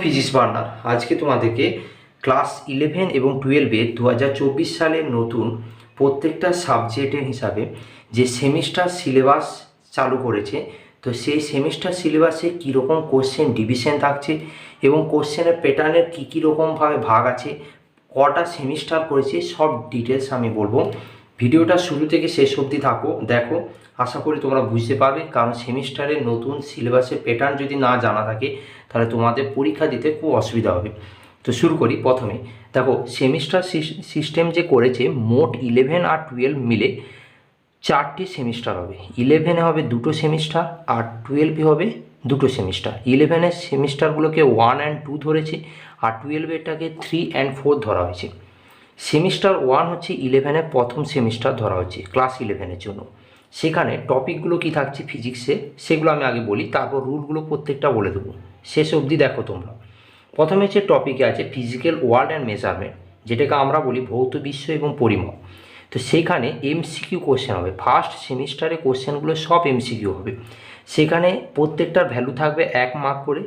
Physics burner আজকে তোমাদেরকে class 11 এবং 12-এর 2024 সালের নতুন প্রত্যেকটা সাবজেক্টের হিসাবে যে সেমিস্টার সিলেবাস চালু করেছে, তো সেই সেমিস্টার সিলেবাসে কীরকম কোশ্চেন ডিভিশন থাকছে এবং কোশ্চেনের প্যাটার্নের কী রকমভাবে ভাগ আছে, কটা সেমিস্টার করেছে, সব ডিটেলস আমি বলবো। ভিডিওটা শুরু থেকে শেষ অবধি দেখো, আশা করি তোমরা বুঝতে পারবে, কারণ সেমিস্টারের নতুন সিলেবাসের প্যাটার্ন যদি না জানা থাকে তাহলে তোমাদের পরীক্ষা দিতে খুব অসুবিধা হবে। তো শুরু করি। প্রথমে দেখো, সেমিস্টার সিস্টেম যে করেছে, মোট 11 আর 12 মিলে 4টি সেমিস্টার হবে। 11-এ হবে 2টো সেমিস্টার আর 12-এ হবে 2টো সেমিস্টার। 11-এর সেমিস্টারগুলোকে 1 অ্যান্ড 2 ধরেছে আর 12-এটাকে 3 অ্যান্ড 4 ধরা হয়েছে। সেমিস্টার 1 হচ্ছে 11-এর প্রথম সেমিস্টার ধরা হচ্ছে ক্লাস 11-এর জন্য। সেখানে টপিকগুলো কি থাকছে ফিজিক্সে সেগুলো আমি আগে বলি, তারপর রুলগুলো প্রত্যেকটা বলে দেবো, শেষ অবধি দেখো তোমরা। প্রথমে হচ্ছে টপিকে আছে ফিজিক্যাল ওয়ার্ল্ড অ্যান্ড মেজারমেন্ট, যেটাকে আমরা বলি ভৌত বিশ্ব এবং পরিমাপ। তো সেইখানে এমসিকিউ কোশ্চেন হবে। ফার্স্ট সেমিস্টারে কোশ্চেনগুলো সব এমসিকিউ হবে। সেখানে প্রত্যেকটার ভ্যালু থাকবে 1 মার্ক করে,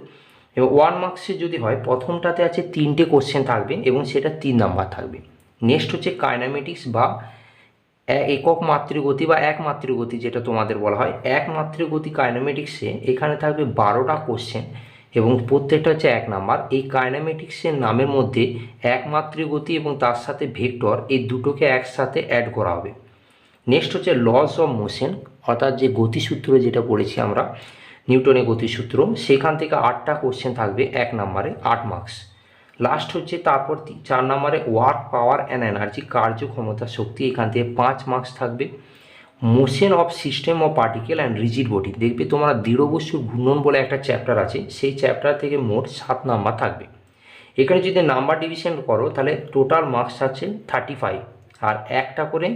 এবং 1 মার্কসে যদি হয় প্রথমটাতে আছে 3টে কোশ্চেন থাকবে এবং সেটা 3 নাম্বার থাকবে। নেক্সট হচ্ছে কাইনেমেটিক্স বা একক মাতৃগতি বা এক মাতৃগতি, যেটা তোমাদের বলা হয় এক মাতৃগতি কাইনেমেটিক্সে এখানে থাকবে 12টা কোশ্চেন এবং প্রত্যেকটা হচ্ছে 1 নাম্বার। এই কাইনেমেটিক্সের নামের মধ্যে এক মাতৃগতি এবং তার সাথে ভেক্টর, এই দুটোকে একসাথে অ্যাড করা হবে। নেক্সট হচ্ছে লস অফ মোশন, অর্থাৎ যে গতিসূত্র যেটা পড়েছি আমরা, নিউটনের গতিসূত্র, সেখান থেকে 8টা কোশ্চেন থাকবে 1 নাম্বারে, 8 মার্কস। লাস্ট হচ্ছে তারপর 4 নম্বরে ওয়ার্ক পাওয়ার অ্যান্ড এনার্জি, কার্যক্ষমতা শক্তি, এখান থেকে 5 মার্কস থাকবে। Motion of system of particle and rigid body, দেখবে তোমরা দৃঢ় বস্তুর ঘূর্ণন বলে একটা চ্যাপ্টার আছে, সেই চ্যাপ্টার থেকে মোট 7 নাম্বার থাকবে। এখানে যদি নাম্বার ডিভিশন করো তাহলে টোটাল মার্কস আছে 35, আর একটা করে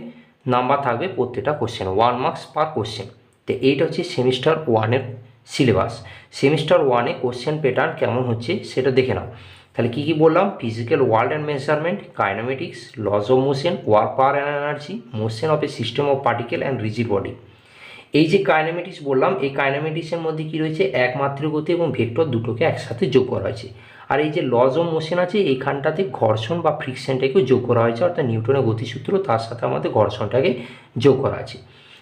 নাম্বার থাকবে প্রত্যেকটা কোশ্চেন, 1 মার্কস পার কোশ্চেন। তো এইটা হচ্ছে সেমিস্টার 1-এর সিলেবাস। সেমিস্টার 1-এ কোশ্চেন প্যাটার্ন কেমন হচ্ছে সেটা দেখে নাও। তাহলে কী কী বললাম? Physical world and measurement, kinematics, laws of motion, work power and energy, motion of a system of particle and rigid body. এই যে কাইনেমেটিক্স বললাম, এই কাইনেমেটিক্সের মধ্যে কী রয়েছে? এক মাতৃগতি এবং ভেক্টর দুটোকে একসাথে যোগ করা হয়েছে। আর এই যে লস অফ মোশন আছে, এইখানটাতে ঘর্ষণ বা ফ্রিকশনটাকেও যোগ করা হয়েছে, অর্থাৎ নিউটনের গতিসূত্র, তার সাথে আমাদের ঘর্ষণটাকে যোগ করা আছে।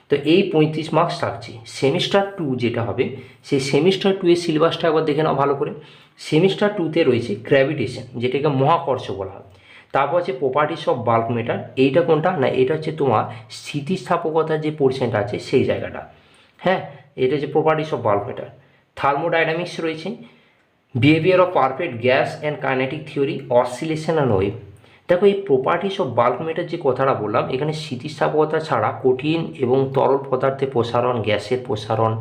তো এই 35 মার্কস থাকছে। সেমিস্টার 2 যেটা হবে, সেই সেমিস্টার 2-এর সিলেবাসটা একবার দেখে নাও ভালো করে। সেমিস্টার 2-তে রয়েছে গ্র্যাভিটেশন, যেটাকে মহাকর্ষ বলা হয়। তারপর আছে প্রপার্টিস অফ বাল্ক ম্যাটার, এইটা কোনটা না, এটা হচ্ছে তোমার স্থিতিস্থাপকতার যে পোর্শনটা আছে সেই জায়গাটা। হ্যাঁ, এটা হচ্ছে properties of bulk matter. Thermodynamics রয়েছে, behaviour of perfect gas and kinetic theory, oscillation and wave. দেখো, এই প্রপার্টিস অফ বাল্ক ম্যাটার যে কথাটা বললাম, এখানে স্থিতিস্থাপকতা ছাড়া কঠিন এবং তরল পদার্থের প্রসারণ, গ্যাসের প্রসারণ,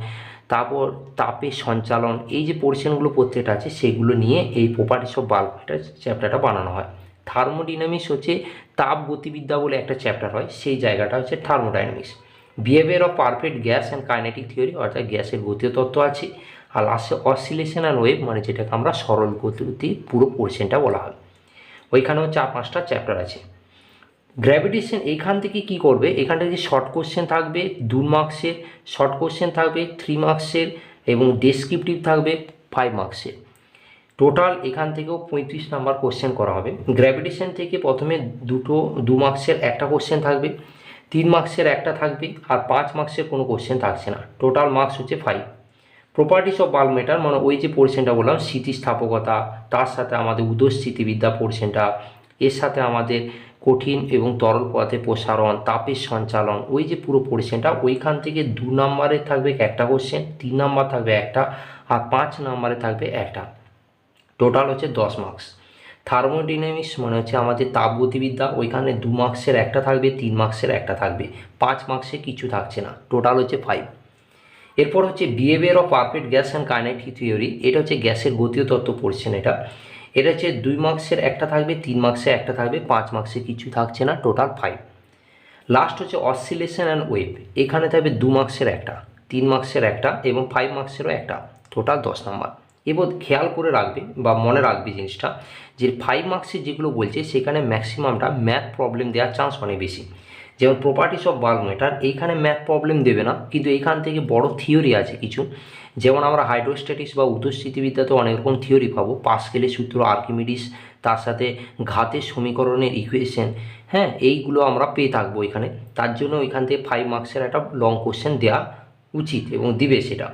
তারপর তাপের সঞ্চালন, এই যে পোর্শনগুলো প্রত্যেকটা আছে সেগুলো নিয়ে এই প্রপার্টিস অফ বাল্ক ম্যাটার চ্যাপ্টারটা বানানো হয়। থার্মোডাইনামিক্স হচ্ছে তাপ গতিবিদ্যা বলে একটা চ্যাপ্টার হয়, সেই জায়গাটা হচ্ছে thermodynamics. Behaviour of perfect gas and kinetic theory, অর্থাৎ গ্যাসের গতীয় তত্ত্ব আছে। আর লাস্টে অসিলেশন অ্যান্ড ওয়েভ, মানে যেটাকে আমরা সরল গতির পুরো পোর্শনটা বলা হয়। ওইখানেও 4-5টা চ্যাপ্টার আছে। গ্র্যাভিটেশন এইখান থেকে কি করবে, এখান থেকে শর্ট কোশ্চেন থাকবে 2 মার্কসের, শর্ট কোশ্চেন থাকবে 3 মার্কসের এবং ডেসক্রিপটিভ থাকবে 5 মার্কসের। টোটাল এখান থেকেও 35 নাম্বার কোশ্চেন করা হবে। গ্র্যাভিটেশন থেকে প্রথমে 2 মার্কসের একটা কোশ্চেন থাকবে, 3 মার্কসের একটা থাকবে, আর 5 মার্কসের কোনো কোশ্চেন থাকছে না। টোটাল মার্কস হচ্ছে 5। প্রপার্টিস অফ বাল্ক ম্যাটার মানে ওই যে পোর্শনটা বললাম, স্থিতিস্থাপকতা, তার সাথে আমাদের উদস্থিতিবিদ্যা পোর্শনটা, এর সাথে আমাদের কঠিন এবং তরল পদার্থের প্রসারণ, তাপের সঞ্চালন, ওই যে পুরো পোর্শনটা, ওইখান থেকে 2 নাম্বারে থাকবে একটা কোশ্চেন, 3 নাম্বার থাকবে একটা, আর 5 নাম্বারে থাকবে একটা। টোটাল হচ্ছে 10 মার্কস। থার্মোডাইনামিক্স মানে হচ্ছে আমাদের তাপগতিবিদ্যা, ওইখানে 2 মার্কসের একটা থাকবে, 3 মার্কসের একটা থাকবে, 5 মার্কসে কিছু থাকছে না। টোটাল হচ্ছে 5। এরপর হচ্ছে behaviour of perfect gas and kinetic theory, এটা হচ্ছে গ্যাসের গতীয় তত্ত্ব পড়ছেন। এটা হচ্ছে 2 মার্কসের একটা থাকবে, 3 মার্কসে একটা থাকবে, 5 মার্কসে কিছু থাকছে না। টোটাল 5। লাস্ট হচ্ছে অসিলেশন অ্যান্ড ওয়েভ, এখানে থাকবে 2 মার্কসের একটা, 3 মার্কসের একটা এবং 5 মার্কসেরও একটা, টোটাল 10 নাম্বার। এবার খেয়াল করে রাখবে বা মনে রাখবে জিনিসটা, যে 5 মার্কসের যেগুলো বলছে সেখানে ম্যাক্সিমামটা ম্যাথ প্রবলেম দেওয়ার চান্স অনেক বেশি। যেমন প্রপার্টিস অফ বাল্ক ম্যাটার, এইখানে ম্যাথ প্রবলেম দেবে না, কিন্তু এইখান থেকে বড় থিওরি আছে কিছু। যেমন আমরা হাইড্রোস্ট্যাটিক্স বা উৎস্থিতিবিদ্যাতে অনেক রকম থিওরি পাবো, পাস্কেলের সূত্র, আর্কিমিডিস, তার সাথে ঘাতের সমীকরণের ইকুয়েশন, হ্যাঁ, এইগুলো আমরা পেয়ে থাকবো এখানে। তার জন্য এখান থেকে 5 মার্কসের একটা লং কোশ্চেন দেওয়া উচিত এবং দিবে সেটা।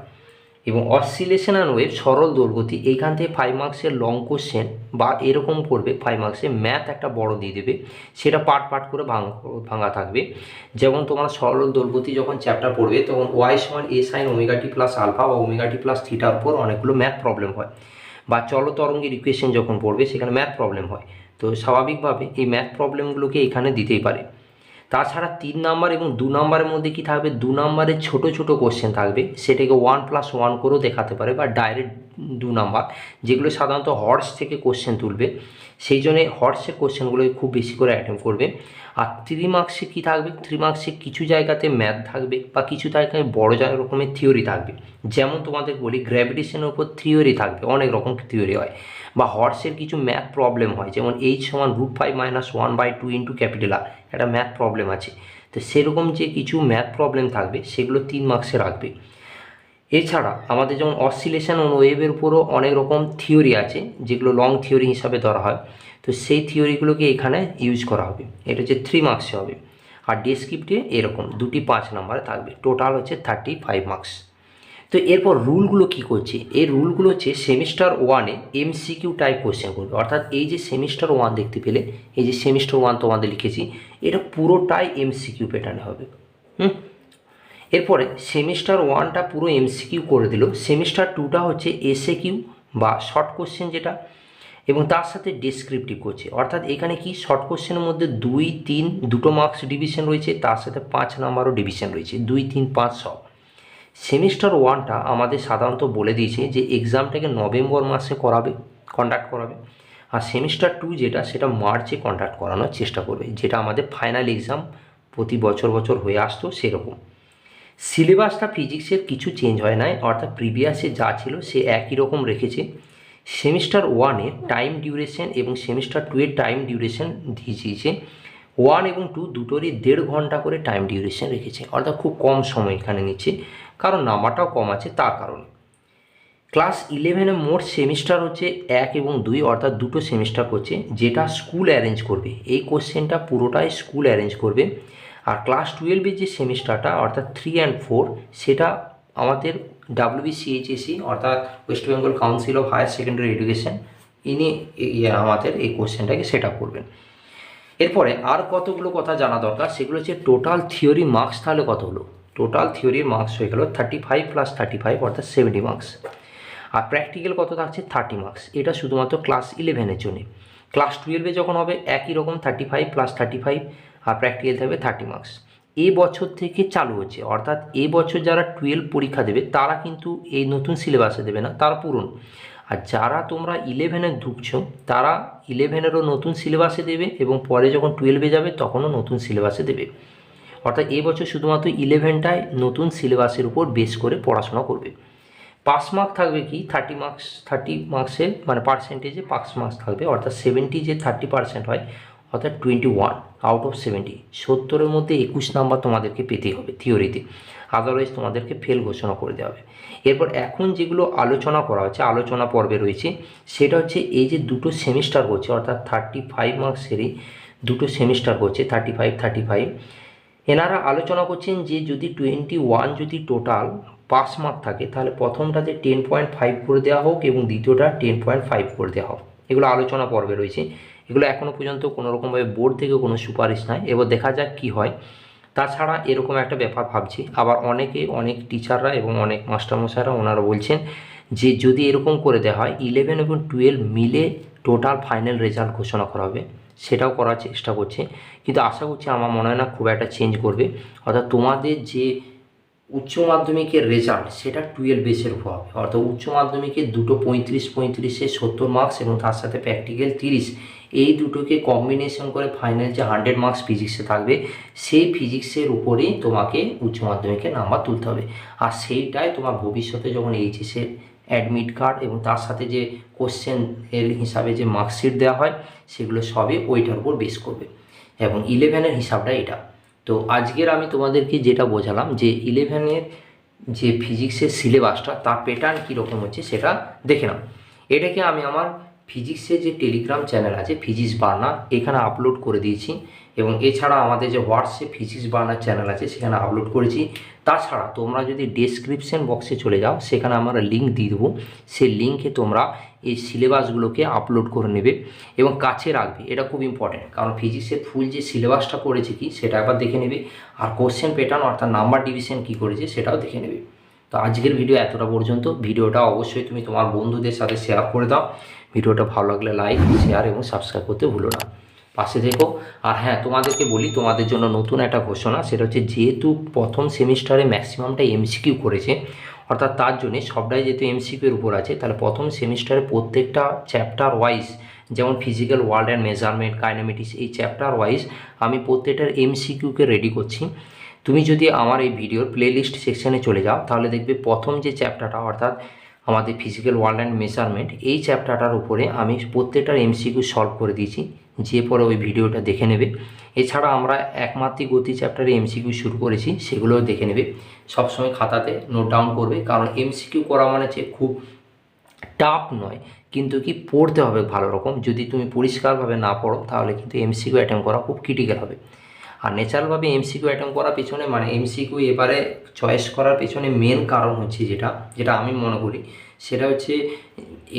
এবং অসিলেশন অ্যান্ড ওয়েভ, সরল দোলগতি, এইখান থেকে 5 মার্কসের লং কোশ্চেন বা এরকম করবে 5 মার্কসে, ম্যাথ একটা বড় দিয়ে দেবে, সেটা পার্ট পার্ট করে ভাঙা থাকবে। যেমন তোমরা সরল দোলগতি যখন চ্যাপ্টার পড়বে তখন ওয়াই সমান এ sine omega t plus alpha বা ওমেগা টি প্লাস থিটার উপর অনেকগুলো ম্যাথ প্রবলেম হয়, বা চল তরঙ্গের ইকুয়েশন যখন পড়বে সেখানে ম্যাথ প্রবলেম হয়। তো স্বাভাবিকভাবে এই ম্যাথ প্রবলেমগুলোকে এখানে দিতেই পারে। তাছাড়া 3 নাম্বার এবং 2 নাম্বারের মধ্যে কি থাকবে, 2 নাম্বারের ছোট ছোট কোশ্চেন থাকবে, সেটাকে 1+1 করেও দেখাতে পারে, বা ডাইরেক্ট 2 নাম্বার, যেগুলো সাধারণত হর্স থেকে কোশ্চেন তুলবে, সেই জন্য হর্সের কোশ্চেনগুলোকে খুব বেশি করে অ্যাটেম্প করবে। আর 3 মার্কসে কী থাকবে, 3 মার্কসে কিছু জায়গাতে ম্যাথ থাকবে বা কিছু জায়গায় বড় রকমের থিওরি থাকবে। যেমন তোমাদের বলি গ্র্যাভিটেশনের উপর থিওরি থাকবে, অনেক রকম থিওরি হয়, বা হর্সের কিছু ম্যাথ প্রবলেম হয়, যেমন H সমান √5 - 1/2 ইন্টু ক্যাপিটাল আর, একটা ম্যাথ প্রবলেম আছে। তো সেরকম যে কিছু ম্যাথ প্রবলেম থাকবে সেগুলো 3 মার্কসে রাখবে। এছাড়া আমাদের যেমন অসিলেশন ও ওয়েভের উপরও অনেক রকম থিওরি আছে, যেগুলো লং থিওরি হিসাবে ধরা হয়, তো সেই থিওরিগুলোকে এখানে ইউজ করা হবে। এটা হচ্ছে 3 মার্কসে হবে। আর ডেসক্রিপটিভে এরকম দুটি 5 নাম্বারে থাকবে, টোটাল হচ্ছে 35 মার্কস। তো এরপর রুলগুলো কি করছে, এই রুলগুলো হচ্ছে সেমিস্টার 1-এ এমসিকিউ টাইপ কোশ্চেন করবে। অর্থাৎ এই যে সেমিস্টার 1 দেখতে পেলে, এই যে সেমিস্টার 1 তোমাদের লিখেছি, এটা পুরোটাই এমসিকিউ প্যাটার্নে হবে। এরপরে সেমিস্টার 1টা পুরো এমসিকিউ করে দিল, সেমিস্টার 2টা হচ্ছে এসএকিউ বা শর্ট কোশ্চেন যেটা, এবং তার সাথে ডেসক্রিপটিভ করছে। অর্থাৎ এখানে কি শর্ট কোশ্চেনের মধ্যে 2, 3 দুটো মার্কস ডিভিশন রয়েছে, তার সাথে 5 নাম্বারও ডিভিশন রয়েছে, 2, 3, 5 সব। সেমিস্টার 1টা আমাদের সাধারণত বলে দিয়েছে যে এক্সামটাকে নভেম্বর মাসে কন্ডাক্ট করাবে, আর সেমিস্টার 2 যেটা সেটা মার্চে কন্ডাক্ট করানোর চেষ্টা করবে, যেটা আমাদের ফাইনাল এক্সাম প্রতি বছর হয়ে আসতো সেরকম। সিলেবাসটা ফিজিক্সের কিছু চেঞ্জ হয় নাই, অর্থাৎ প্রিভিয়াসে যা ছিল সে একই রকম রেখেছে। সেমিস্টার 1-এর টাইম ডিউরেশন এবং সেমিস্টার 2-এর টাইম ডিউরেশন দিয়েছে, 1 এবং 2 দুটোরই 1.5 ঘন্টা করে টাইম ডিউরেশন রেখেছে, অর্থাৎ খুব কম সময় এখানে নিচ্ছে, কারণ নাম্বারটাও কম আছে তার কারণে। ক্লাস 11-এ মোট সেমিস্টার হচ্ছে 1 এবং 2, অর্থাৎ দুটো সেমিস্টার করছে, যেটা স্কুল অ্যারেঞ্জ করবে। এই কোশ্চেনটা পুরোটাই স্কুল অ্যারেঞ্জ করবে। আর ক্লাস 12-এর যে সেমিস্টারটা অর্থাৎ 3 and 4, সেটা আমাদের WBCHSE অর্থাৎ West Bengal Council of Higher Secondary Education, ইনি আমাদের এই কোশ্চেনটাকে সেট আপ করবেন। এরপরে আর কতগুলো কথা জানা দরকার, সেগুলো হচ্ছে টোটাল থিওরি মার্কস তাহলে কত হলো। টোটাল থিওরির মার্কস হয়ে গেল 35 + 35 অর্থাৎ 70 মার্কস। আর প্র্যাকটিক্যাল কত থাকছে 30 মার্কস, এটা শুধুমাত্র ক্লাস 11-এর জন্য। ক্লাস 12-এ যখন হবে একই রকম 35 + 35, আর প্র্যাকটিক্যাল থাকবে 30 মার্কস। এই বছর থেকে চালু হচ্ছে, অর্থাৎ এই বছর যারা 12 পরীক্ষা দেবে তারা কিন্তু এই নতুন সিলেবাসে দেবে না, তারা পুরনো। আর যারা তোমরা 11-এ ঢুকছো তারা 11-এরও নতুন সিলেবাসে দেবে, এবং পরে যখন 12-এ যাবে তখনও নতুন সিলেবাসে দেবে। অর্থাৎ এই বছর শুধুমাত্র 11টায় নতুন সিলেবাসের উপর বেস করে পড়াশোনা করবে। পাস মার্ক থাকবে কি 30 মার্কসের মানে পার্সেন্টেজে পাস মার্কস থাকবে, অর্থাৎ 70 যে 30% হয়, অর্থাৎ 21 আউট অফ 70, 70-এর মধ্যে 21 নাম্বার তোমাদেরকে পেতেই হবে থিওরিতে, আদারওয়াইজ তোমাদেরকে ফেল ঘোষণা করে দেওয়া হবে। এরপর এখন যেগুলো আলোচনা করা হচ্ছে, আলোচনা পর্বে রয়েছে, সেটা হচ্ছে এই যে দুটো সেমিস্টার করছে, অর্থাৎ 35 মার্কসেরই দুটো সেমিস্টার করছে, 35, এনারা আলোচনা করছেন যে যদি 21 যদি টোটাল পাস মার্ক থাকে তাহলে প্রথমটাতে 10.5 করে দেওয়া হোক এবং দ্বিতীয়টা 10.5 করে দেওয়া হোক। এগুলো আলোচনা পর্বে রয়েছে, এগুলো এখনও পর্যন্ত কোনোরকমভাবে বোর্ড থেকে কোনো সুপারিশ নাই, এবার দেখা যাক কী হয়। তাছাড়া এরকম একটা ব্যাপার ভাবছি, আবার অনেক টিচাররা এবং অনেক মাস্টারমশাইরা ওনারা বলছেন যে যদি এরকম করে দেওয়া হয় 11 এবং 12 মিলে টোটাল ফাইনাল রেজাল্ট ঘোষণা করা হবে, সেটাও করার চেষ্টা করছে। কিন্তু আশা করছি, আমার মনে হয় না খুব একটা চেঞ্জ করবে। অর্থাৎ তোমাদের যে উচ্চ মাধ্যমিকের রেজাল্ট সেটা 12 বেসের উপর হবে, অর্থাৎ উচ্চ মাধ্যমিকে দুটো 35-35-এ 70 মার্কস এবং তার সাথে প্র্যাকটিক্যাল 30, এই দুটোকে কম্বিনেশন করে ফাইনাল যে 100 মার্কস ফিজিক্সে থাকবে, সেই ফিজিক্সের উপরেই তোমাকে উচ্চ মাধ্যমিকের নাম্বার তুলতে হবে। আর সেইটাই তোমার ভবিষ্যতে যখন এইচএসের অ্যাডমিট কার্ড এবং তার সাথে যে কোশ্চেন এর হিসাবে যে মার্কশিট দেওয়া হয়, সেগুলো সবই ওইটার উপর বেস করবে। এবং 11-এর হিসাবটা এটা। তো আজকের আমি তোমাদেরকে যেটা বোঝালাম যে 11-এর যে ফিজিক্সের সিলেবাসটা তার প্যাটার্ন কীরকম হচ্ছে সেটা দেখে নাও। এটাকে আমি আমার ফিজিক্সের যে টেলিগ্রাম চ্যানেল আছে ফিজিক্স বার্নার, এখানে আপলোড করে দিয়েছি, এবং এছাড়া আমাদের যে হোয়াটসঅ্যাপ ফিজিক্স বার্নার চ্যানেল আছে সেখানে আপলোড করেছি। তাছাড়া তোমরা যদি ডেসক্রিপশন বক্সে চলে যাও, সেখানে আমরা লিঙ্ক দিয়ে দেবো, সেই লিঙ্কে তোমরা এই সিলেবাসগুলোকে আপলোড করে নেবে এবং কাছে রাখবে। এটা খুব ইম্পর্ট্যান্ট, কারণ ফিজিক্সের ফুল যে সিলেবাসটা করেছে কি সেটা একবার দেখে নেবে, আর কোশ্চেন প্যাটার্ন অর্থাৎ নাম্বার ডিভিশন কী করেছে সেটাও দেখে নেবে। তো আজকের ভিডিও এতটা পর্যন্ত। ভিডিওটা অবশ্যই তুমি তোমার বন্ধুদের সাথে শেয়ার করে দাও। ভিডিওটা ভালো লাগলে লাইক, শেয়ার এবং সাবস্ক্রাইব করতে ভুলো না, পাশে থেকো। আর হ্যাঁ, তোমাদেরকে বলি, তোমাদের জন্য নতুন একটা ঘোষণা, সেটা হচ্ছে যেহেতু প্রথম সেমিস্টারে ম্যাক্সিমামটা এমসিকিউ করেছে, অর্থাৎ তার জন্যে সবটাই যেহেতু এমসিকিউর উপর আছে, তাহলে প্রথম সেমিস্টারে প্রত্যেকটা চ্যাপ্টার ওয়াইজ, যেমন physical world and measurement, kinematics, এই চ্যাপ্টার ওয়াইজ আমি প্রত্যেকটার এমসিকিউকে রেডি করছি। তুমি যদি আমার এই ভিডিওর প্লেলিস্ট সেকশানে চলে যাও, তাহলে দেখবে প্রথম যে চ্যাপ্টারটা অর্থাৎ আমাদের ফিজিক্যাল ওয়ার্ল্ড অ্যান্ড মেজারমেন্ট, এই চ্যাপ্টারটার উপরে আমি প্রত্যেকটার এমসিকিউ সলভ করে দিয়েছি, যে পরে ওই ভিডিওটা দেখে নেবে। এছাড়া আমরা একমাত্রিক গতি চ্যাপ্টারে এমসিকিউ শুরু করেছি, সেগুলোও দেখে নেবে। সবসময় খাতাতে নোট ডাউন করবে, কারণ এমসিকিউ করা মানে যে খুব টাফ নয়, কিন্তু কি পড়তে হবে ভালো রকম। যদি তুমি পরিষ্কারভাবে না পড়ো, তাহলে কিন্তু এমসিকিউ অ্যাটেম্প করা খুব ক্রিটিক্যাল হবে। আর ন্যাচারালভাবে এমসিকিউ অ্যাটেম্প করার পেছনে, মানে এমসিকিউ এবারে চয়েস করার পেছনে মেন কারণ হচ্ছে যেটা আমি মনে করি, সেটা হচ্ছে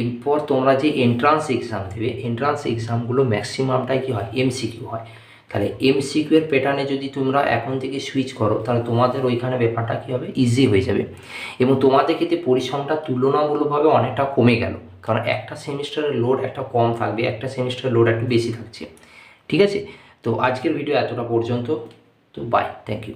এরপর তোমরা যে এন্ট্রান্স এক্সাম দেবে, এন্ট্রান্স এক্সামগুলো ম্যাক্সিমামটাই কী হয়, এমসিকিউ হয়। তাহলে এমসিকিউ এর প্যাটার্নে যদি তোমরা এখন থেকে সুইচ করো, তাহলে তোমাদের ওইখানে ব্যাপারটা কী হবে, ইজি হয়ে যাবে, এবং তোমাদের ক্ষেত্রে পরিশ্রমটা তুলনামূলকভাবে অনেকটা কমে গেল। কারণ একটা সেমিস্টারের লোড একটা কম থাকবে, একটা সেমিস্টারের লোড একটু বেশি থাকছে। ঠিক আছে, তো আজকের ভিডিও এতটা পর্যন্ত। তো বাই, থ্যাংক ইউ।